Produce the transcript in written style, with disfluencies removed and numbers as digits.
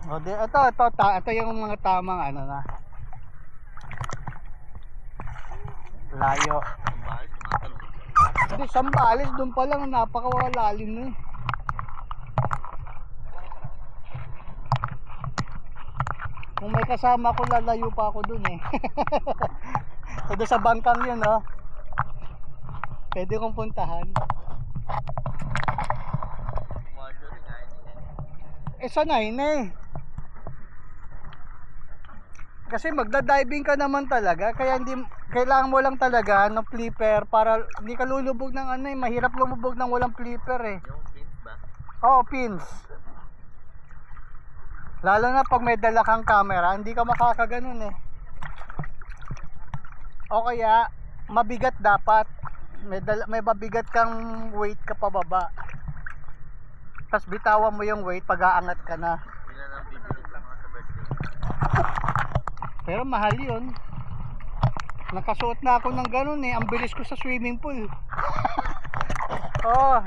O, ito yung mga tamang ano na. Layo. Hindi, Sambales, doon pa lang, napakalalim na eh. Kung may kasama ko, lalayo pa ako doon eh. Doon sa bangkang yun, oh. Pwede kong puntahan. Sanay na eh. Kasi magda-diving ka naman talaga, kaya hindi kailangan mo lang talaga ng flipper para hindi ka lulubog ng ano eh, mahirap lumubog ng walang flipper eh. Yung pins ba? Oo, pins. Lalo na pag may dala kang camera, hindi ka makakaganon eh. O kaya mabigat dapat. May mabigat kang weight ka pababa. Tapos bitawan mo yung weight pag aangat ka na. Yun na lang bibili lang ako sa birthday. Pero mahal yun. Nakasuot na ako ng ganun eh. Ang bilis ko sa swimming pool. Oh,